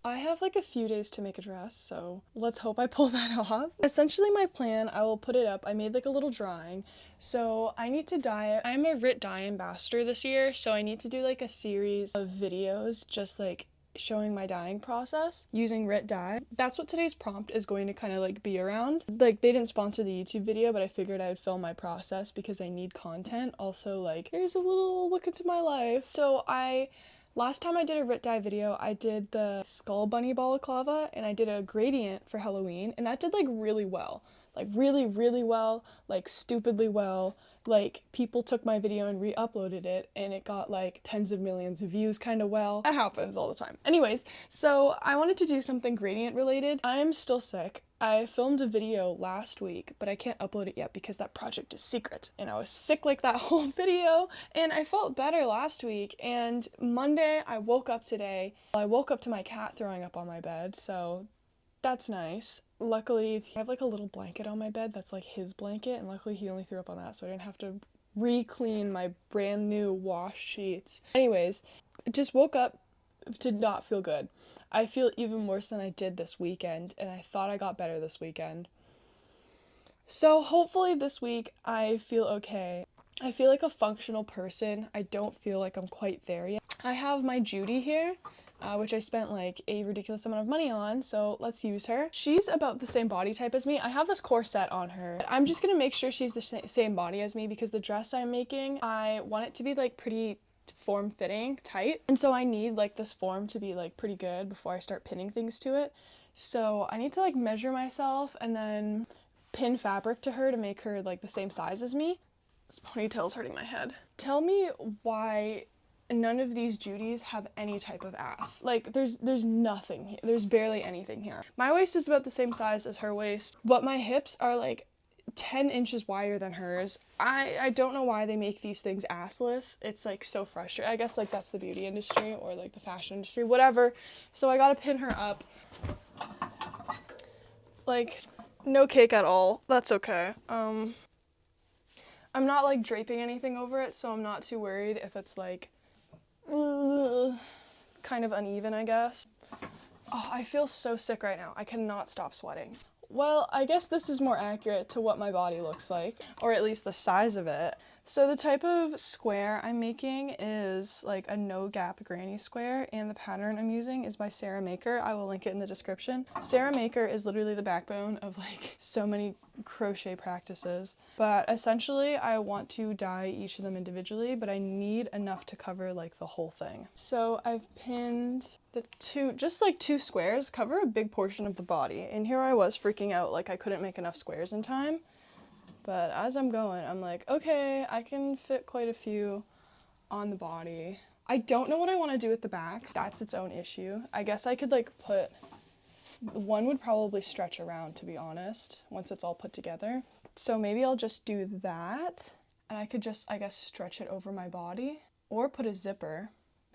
I have like a few days to make a dress, so let's hope I pull that off. Essentially my plan, I will put it up, I made like a little drawing. So I need to dye it. I'm a RIT dye ambassador this year, so I need to do like a series of videos just like showing my dyeing process using RIT dye. That's what today's prompt is going to kind of like be around. Like they didn't sponsor the YouTube video, but I figured I would film my process because I need content. Also like here's a little look into my life. So last time I did a RIT dye video, I did the skull bunny balaclava and I did a gradient for Halloween, and that did like really well. Like really, really well, like stupidly well. Like people took my video and re-uploaded it and it got like tens of millions of views kind of well. That happens all the time. Anyways, so I wanted to do something gradient related. I am still sick. I filmed a video last week, but I can't upload it yet because that project is secret. And I was sick like that whole video. And I felt better last week. And Monday, I woke up today. I woke up to my cat throwing up on my bed, so that's nice. Luckily, I have like a little blanket on my bed that's like his blanket, and luckily he only threw up on that, so I didn't have to re-clean my brand new wash sheets. Anyways, just woke up, did not feel good. I feel even worse than I did this weekend, and I thought I got better this weekend. So hopefully this week I feel okay. I feel like a functional person. I don't feel like I'm quite there yet. I have my Judy here, which I spent like a ridiculous amount of money on, so let's use her. She's about the same body type as me. I have this corset on her. I'm just gonna make sure she's the same body as me because the dress I'm making, I want it to be like pretty form-fitting, tight, and so I need like this form to be like pretty good before I start pinning things to it. So I need to like measure myself and then pin fabric to her to make her like the same size as me. This ponytail's hurting my head. Tell me why none of these Judys have any type of ass. Like there's nothing here. There's barely anything here. My waist is about the same size as her waist, but my hips are like 10 inches wider than hers. I don't know why they make these things assless. It's like so frustrating. I guess like that's the beauty industry or like the fashion industry, whatever. So I gotta pin her up. Like no cake at all. That's okay. I'm not like draping anything over it, so I'm not too worried if it's like kind of uneven, I guess. Oh, I feel so sick right now. I cannot stop sweating. Well, I guess this is more accurate to what my body looks like, or at least the size of it. So the type of square I'm making is like a no gap granny square, and the pattern I'm using is by Sarah Maker. I will link it in the description. Sarah Maker is literally the backbone of like so many crochet practices, but essentially I want to dye each of them individually, but I need enough to cover like the whole thing. So I've pinned the just like two squares, cover a big portion of the body, and here I was freaking out like I couldn't make enough squares in time. But as I'm going, I'm like, okay, I can fit quite a few on the body. I don't know what I want to do with the back. That's its own issue. I guess I could like put, one would probably stretch around, to be honest, once it's all put together. So maybe I'll just do that, and I could just, I guess, stretch it over my body or put a zipper.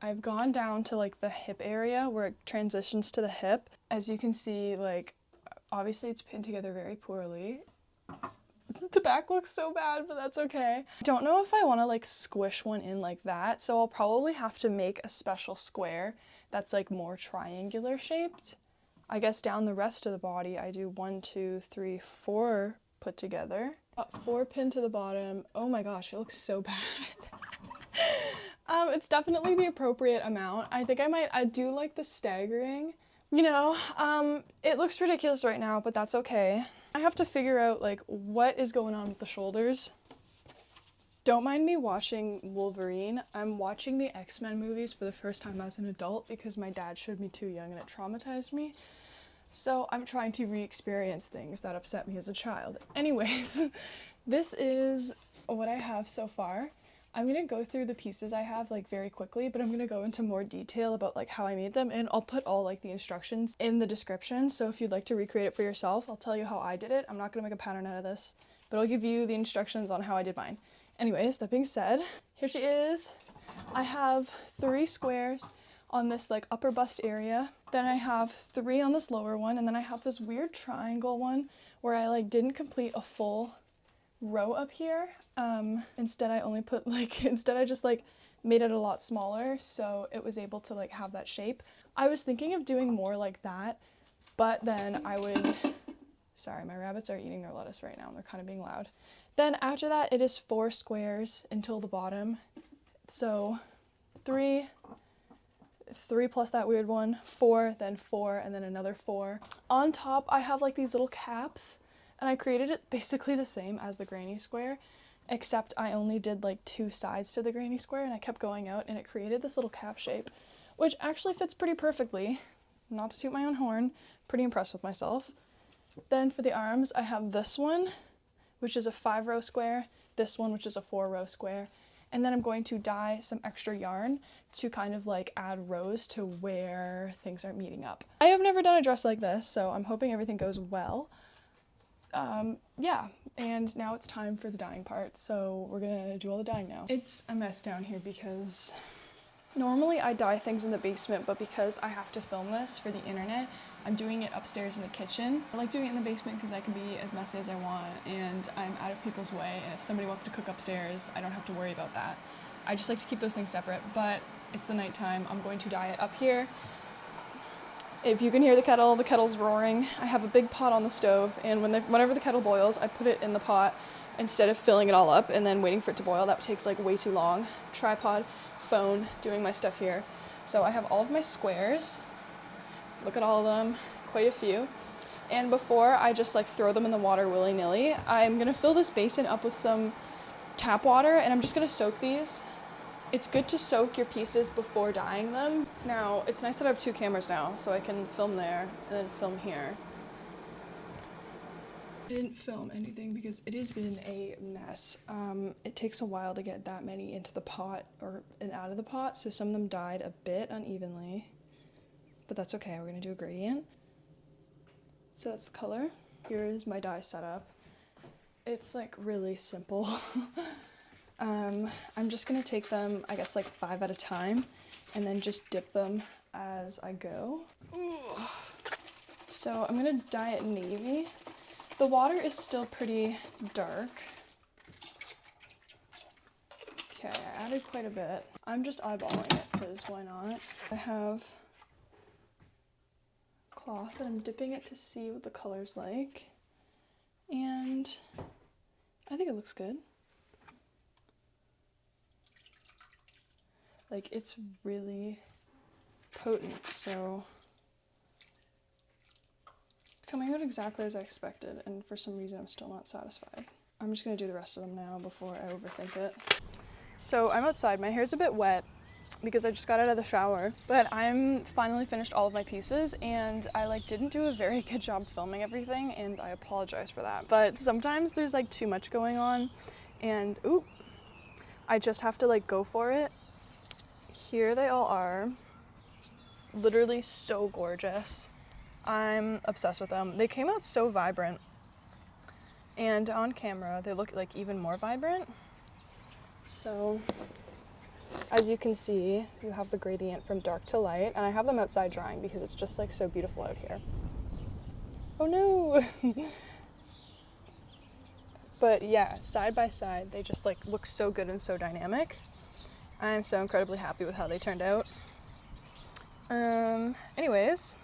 I've gone down to like the hip area where it transitions to the hip. As you can see, like, obviously it's pinned together very poorly. The back looks so bad, but that's okay. I don't know if I want to like squish one in like that, so I'll probably have to make a special square that's like more triangular shaped. I guess down the rest of the body, I do 1, 2, 3, 4 put together. 4 pinned to the bottom. Oh my gosh, it looks so bad. It's definitely the appropriate amount. I think I do like the staggering. You know, it looks ridiculous right now, but that's okay. I have to figure out like what is going on with the shoulders. Don't mind me watching Wolverine. I'm watching the X-Men movies for the first time as an adult because my dad showed me too young and it traumatized me. So I'm trying to re-experience things that upset me as a child. Anyways, this is what I have so far. I'm gonna go through the pieces I have like very quickly, but I'm gonna go into more detail about like how I made them, and I'll put all like the instructions in the description. So if you'd like to recreate it for yourself, I'll tell you how I did it. I'm not gonna make a pattern out of this, but I'll give you the instructions on how I did mine. Anyways, that being said, here she is. I have 3 squares on this like upper bust area. Then I have 3 on this lower one, and then I have this weird triangle one where I like didn't complete a full row up here. Instead I just like made it a lot smaller so it was able to like have that shape. I was thinking of doing more like that, but then I would, sorry, my rabbits are eating their lettuce right now and they're kind of being loud. Then after that, it is 4 squares until the bottom. So 3 plus that weird one, 4, then 4, and then another 4. On top, I have like these little caps, and I created it basically the same as the granny square, except I only did like 2 sides to the granny square, and I kept going out, and it created this little cap shape, which actually fits pretty perfectly. Not to toot my own horn, pretty impressed with myself. Then for the arms, I have this one, which is a 5-row square, this one, which is a 4-row square, and then I'm going to dye some extra yarn to kind of like add rows to where things aren't meeting up. I have never done a dress like this, so I'm hoping everything goes well. Yeah, and now it's time for the dyeing part, so we're gonna do all the dyeing now. It's a mess down here because normally I dye things in the basement, but because I have to film this for the internet, I'm doing it upstairs in the kitchen. I like doing it in the basement because I can be as messy as I want and I'm out of people's way, and if somebody wants to cook upstairs, I don't have to worry about that. I just like to keep those things separate, but it's the nighttime. I'm going to dye it up here. If you can hear the kettle's roaring. I have a big pot on the stove, and whenever the kettle boils, I put it in the pot instead of filling it all up and then waiting for it to boil. That takes like way too long. Tripod, phone, doing my stuff here. So I have all of my squares. Look at all of them, quite a few. And before I just like throw them in the water willy-nilly, I'm gonna fill this basin up with some tap water, and I'm just gonna soak these. It's good to soak your pieces before dyeing them. Now, it's nice that I have 2 cameras now, so I can film there and then film here. I didn't film anything because it has been a mess. It takes a while to get that many into the pot and out of the pot, so some of them dyed a bit unevenly, but that's okay. We're gonna do a gradient. So that's the color. Here's my dye setup. It's like really simple. I'm just gonna take them, I guess like 5 at a time, and then just dip them as I go. Ooh. So I'm gonna dye it navy. The water is still pretty dark. Okay, I added quite a bit. I'm just eyeballing it because why not? I have cloth and I'm dipping it to see what the color's like. And I think it looks good. Like, it's really potent, so it's coming out exactly as I expected, and for some reason I'm still not satisfied. I'm just gonna do the rest of them now before I overthink it. So I'm outside, my hair's a bit wet because I just got out of the shower, but I'm finally finished all of my pieces, and I didn't do a very good job filming everything, and I apologize for that. But sometimes there's like too much going on, and I just have to go for it. Here they all are, literally so gorgeous. I'm obsessed with them. They came out so vibrant, and on camera they look like even more vibrant. So as you can see, you have the gradient from dark to light, and I have them outside drying because it's just so beautiful out here. Oh no! But yeah, side by side, they just look so good and so dynamic. I'm so incredibly happy with how they turned out. Anyways,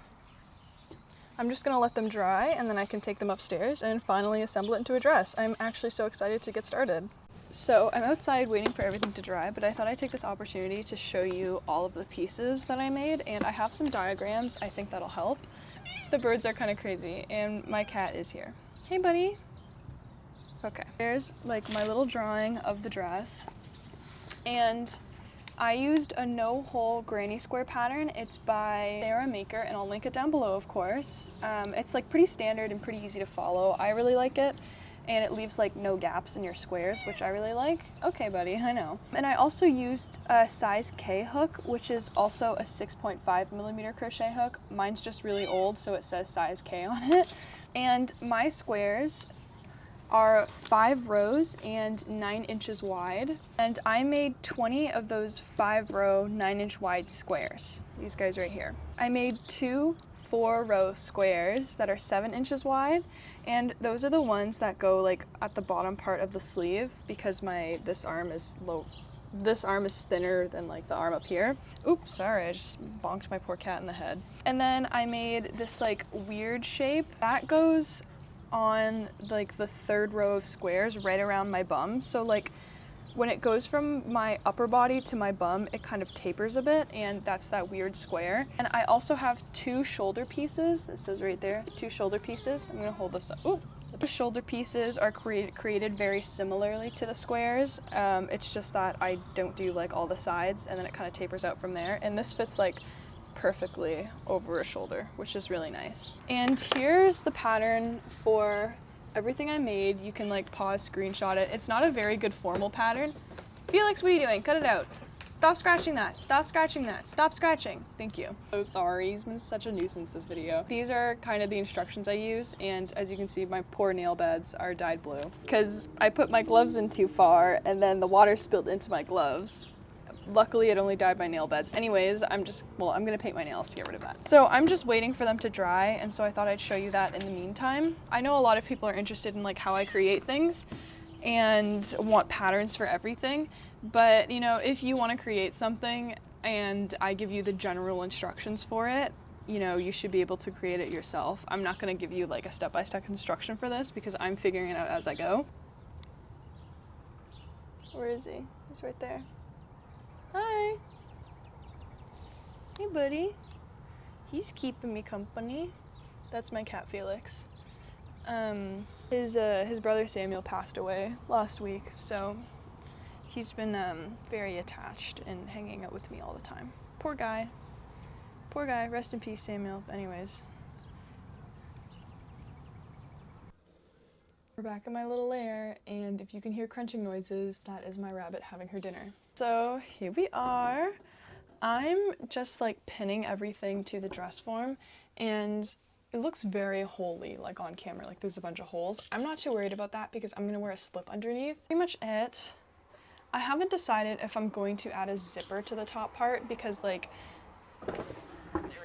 I'm just gonna let them dry, and then I can take them upstairs and finally assemble it into a dress. I'm actually so excited to get started. So I'm outside waiting for everything to dry, but I thought I'd take this opportunity to show you all of the pieces that I made, and I have some diagrams. I think that'll help. The birds are kind of crazy, and my cat is here. Hey buddy. Okay, there's my little drawing of the dress. And I used a no-hole granny square pattern. It's by Sarah Maker, and I'll link it down below, of course. It's pretty standard and pretty easy to follow. I really like it, and it leaves no gaps in your squares, which I really like. Okay, buddy, I know. And I also used a size K hook, which is also a 6.5mm crochet hook. Mine's just really old, so it says size K on it. And my squares are 5 rows and 9 inches wide, and I made 20 of those 5-row 9-inch wide squares, these guys right here. I made 2 4-row squares that are 7 inches wide, and those are the ones that go at the bottom part of the sleeve because this arm is low this arm is thinner than like the arm up here. Oops, sorry, I just bonked my poor cat in the head. And then I made this like weird shape that goes on like the third row of squares right around my bum. So like when it goes from my upper body to my bum, it kind of tapers a bit, and that's that weird square. And I also have 2 shoulder pieces. This says right there, 2 shoulder pieces. I'm gonna hold this up. Ooh. The shoulder pieces are created very similarly to the squares. It's just that I don't do like all the sides, and then it kind of tapers out from there. And this fits like perfectly over a shoulder, which is really nice. And here's the pattern for everything I made. You can like pause, screenshot it. It's not a very good formal pattern. Felix, what are you doing? Cut it out. Stop scratching that. Stop scratching that. Stop scratching. Thank you. So sorry, he's been such a nuisance this video. These are kind of the instructions I use, and as you can see, my poor nail beds are dyed blue because I put my gloves in too far and then the water spilled into my gloves. Luckily, it only dyed my nail beds. Anyways, I'm gonna paint my nails to get rid of that. So I'm just waiting for them to dry, and so I thought I'd show you that in the meantime. I know a lot of people are interested in like how I create things and want patterns for everything, but you know, if you want to create something and I give you the general instructions for it, you know, you should be able to create it yourself. I'm not gonna give you like a step-by-step instruction for this because I'm figuring it out as I go. Where is he? He's right there. Hi. Hey, buddy. He's keeping me company. That's my cat, Felix. His brother Samuel passed away last week, so he's been very attached and hanging out with me all the time. Poor guy. Poor guy. Rest in peace, Samuel. Anyways. We're back in my little lair, and if you can hear crunching noises, that is my rabbit having her dinner. So here we are. I'm just like pinning everything to the dress form, and it looks very holey like on camera, like there's a bunch of holes. I'm not too worried about that because I'm gonna wear a slip underneath. Pretty much it. I haven't decided if I'm going to add a zipper to the top part because like, there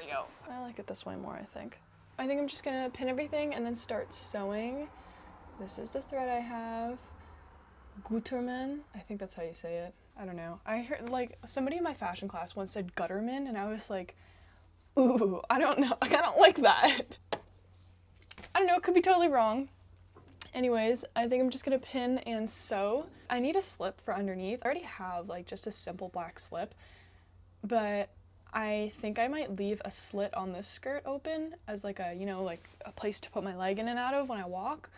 we go. I like it this way more, I think. I think I'm just gonna pin everything and then start sewing. This is the thread I have. Gutermann, I think that's how you say it. I don't know. I heard like somebody in my fashion class once said Gutterman, and I was like, ooh, I don't know. Like, I don't like that. I don't know, it could be totally wrong. Anyways, I think I'm just gonna pin and sew. I need a slip for underneath. I already have like just a simple black slip, but I think I might leave a slit on this skirt open as like a, you know, like a place to put my leg in and out of when I walk.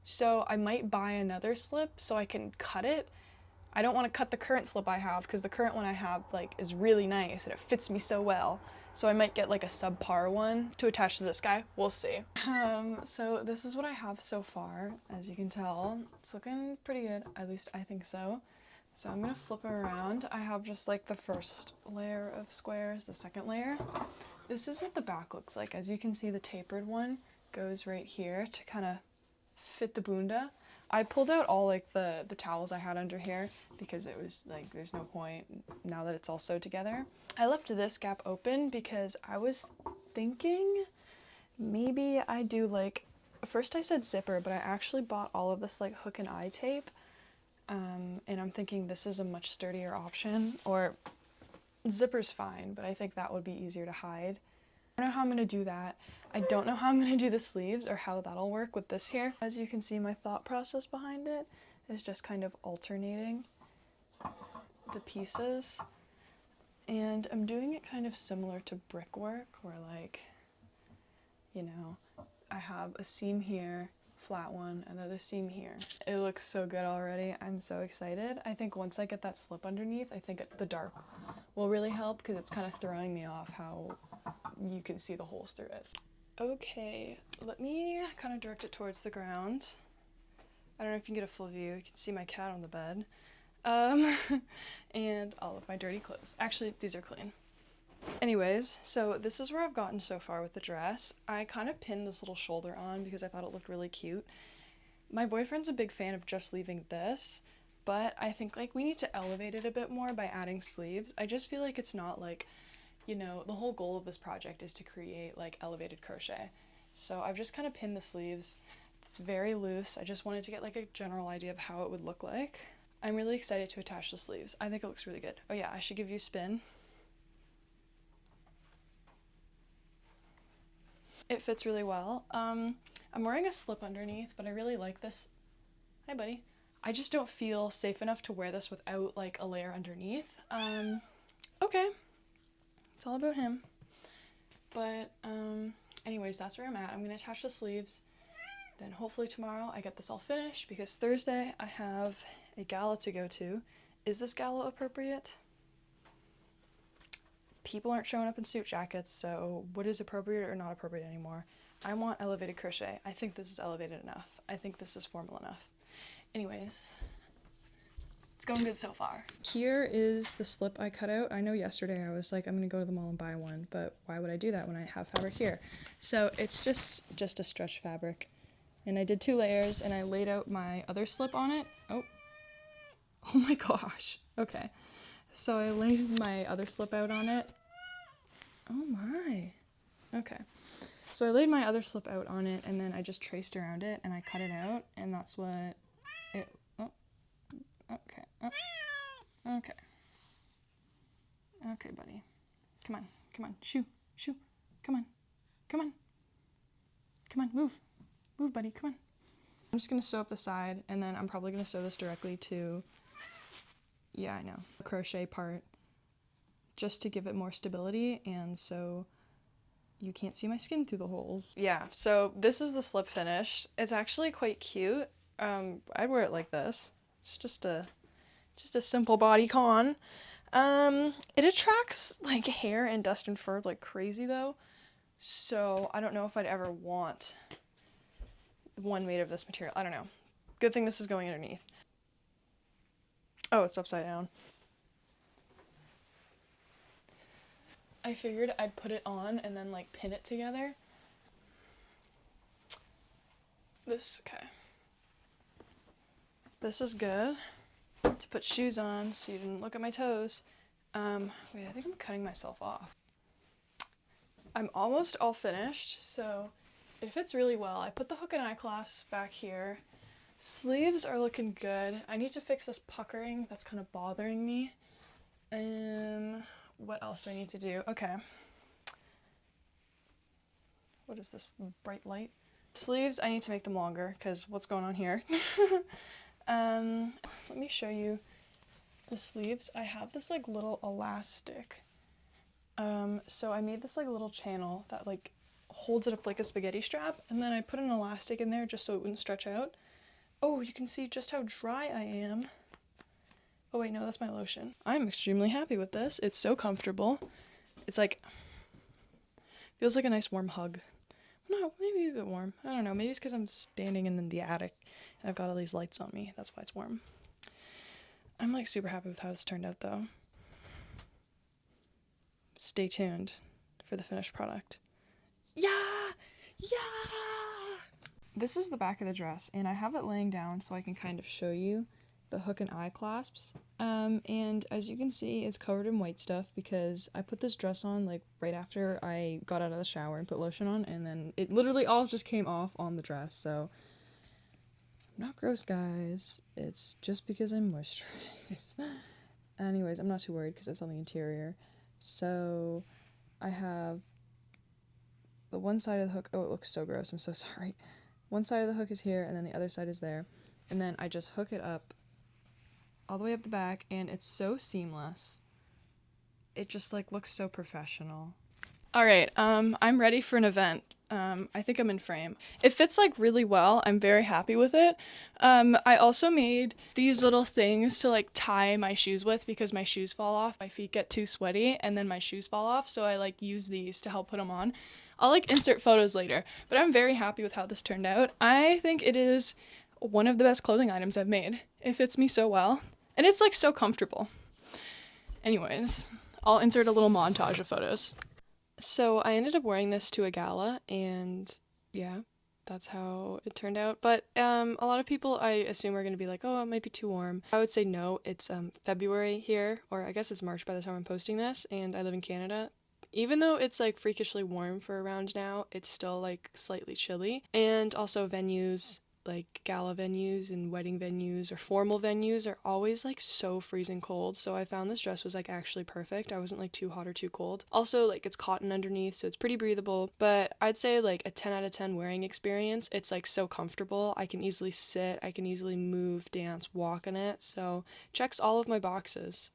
So I might buy another slip so I can cut it. I don't want to cut the current slip I have because the current one I have like is really nice and it fits me so well. So I might get like a subpar one to attach to this guy. We'll see. So this is what I have so far. As you can tell, it's looking pretty good. At least I think so. So I'm gonna flip it around. I have just like the first layer of squares, the second layer. This is what the back looks like. As you can see, the tapered one goes right here to kind of fit the bunda. I pulled out all like the towels I had under here because it was like there's no point now that it's all sewed together. I left this gap open because I was thinking maybe I do like, first I said zipper, but I actually bought all of this like hook and eye tape, and I'm thinking this is a much sturdier option, or zipper's fine, but I think that would be easier to hide. I don't know how I'm going to do that. I don't know how I'm going to do the sleeves or how that'll work with this here. As you can see, my thought process behind it is just kind of alternating the pieces. And I'm doing it kind of similar to brickwork, where like, you know, I have a seam here, flat one, another seam here. It looks so good already. I'm so excited. I think once I get that slip underneath, I think the dark will really help because it's kind of throwing me off how you can see the holes through it. Okay, let me kind of direct it towards the ground. I don't know if you can get a full view. You can see my cat on the bed. And all of my dirty clothes. Actually, these are clean. Anyways, so this is where I've gotten so far with the dress. I kind of pinned this little shoulder on because I thought it looked really cute. My boyfriend's a big fan of just leaving this, but I think like we need to elevate it a bit more by adding sleeves. I just feel like it's not like, you know, the whole goal of this project is to create like elevated crochet. So I've just kind of pinned the sleeves. It's very loose. I just wanted to get like a general idea of how it would look like. I'm really excited to attach the sleeves. I think it looks really good. Oh yeah, I should give you a spin. It fits really well. I'm wearing a slip underneath, but I really like this. Hi, buddy. I just don't feel safe enough to wear this without like a layer underneath. Okay. It's all about him. But anyways, that's where I'm at. I'm gonna attach the sleeves. Then hopefully tomorrow I get this all finished because Thursday I have a gala to go to. Is this gala appropriate? People aren't showing up in suit jackets, so what is appropriate or not appropriate anymore? I want elevated crochet. I think this is elevated enough. I think this is formal enough. Anyways, it's going good so far. Here is the slip I cut out. I know yesterday I was like, I'm gonna go to the mall and buy one, but why would I do that when I have fabric here? So it's just a stretch fabric. And I did 2 layers and I laid out my other slip on it. Oh my gosh. Okay. So I laid my other slip out on it. Oh my. Okay. So I laid my other slip out on it and then I just traced around it and I cut it out and that's what it, oh, okay. Oh, okay. Okay, buddy. Come on. Shoo. Come on, move. Move, buddy, come on. I'm just gonna sew up the side, and then I'm probably gonna sew this directly to, yeah, I know, the crochet part, just to give it more stability, and so you can't see my skin through the holes. Yeah, so this is the slip finished. It's actually quite cute. I'd wear it like this. It's just a simple bodycon. It attracts like hair and dust and fur like crazy though, so I don't know if I'd ever want one made of this material. I don't know. Good thing this is going underneath. Oh, it's upside down. I figured I'd put it on and then like pin it together. Okay. This is good to put shoes on so you didn't look at my toes. Wait, I think I'm cutting myself off. I'm almost all finished, so it fits really well. I put the hook and eye clasp back here. Sleeves are looking good. I need to fix this puckering. That's kind of bothering me. What else do I need to do? Okay. What is this bright light? Sleeves, I need to make them longer because what's going on here? Let me show you the sleeves. I have this like little elastic. So I made this like little channel that like holds it up like a spaghetti strap, and then I put an elastic in there just so it wouldn't stretch out. Oh, you can see just how dry I am. Oh wait, no, that's my lotion. I'm extremely happy with this. It's so comfortable. It's like, feels like a nice warm hug. No, maybe a bit warm. I don't know, maybe it's because I'm standing in the attic and I've got all these lights on me. That's why it's warm. I'm like super happy with how this turned out though. Stay tuned for the finished product. Yeah! This is the back of the dress, and I have it laying down so I can kind of show you the hook and eye clasps. And as you can see, it's covered in white stuff because I put this dress on like right after I got out of the shower and put lotion on, and then it literally all just came off on the dress, so I'm not gross, guys. It's just because I'm moisturized. Anyways, I'm not too worried because it's on the interior. So I have the one side of the hook. Oh, it looks so gross. I'm so sorry. One side of the hook is here, and then the other side is there. And then I just hook it up all the way up the back, and it's so seamless. It just like looks so professional. All right, I'm ready for an event. I think I'm in frame. It fits like really well. I'm very happy with it. I also made these little things to like tie my shoes with because my shoes fall off. My feet get too sweaty and then my shoes fall off, so I like use these to help put them on. I'll like insert photos later, but I'm very happy with how this turned out. I think it is one of the best clothing items I've made. It fits me so well, and it's like so comfortable. Anyways, I'll insert a little montage of photos. So I ended up wearing this to a gala, and yeah, that's how it turned out. But a lot of people, I assume, are going to be like, oh, it might be too warm. I would say no, it's February here, or I guess it's March by the time I'm posting this, and I live in Canada. Even though it's like freakishly warm for around now, it's still like slightly chilly. And also venues, like gala venues and wedding venues or formal venues are always like so freezing cold. So I found this dress was like actually perfect. I wasn't like too hot or too cold. Also, like it's cotton underneath, so it's pretty breathable. But I'd say like a 10 out of 10 wearing experience. It's like so comfortable. I can easily sit, I can easily move, dance, walk in it. So checks all of my boxes.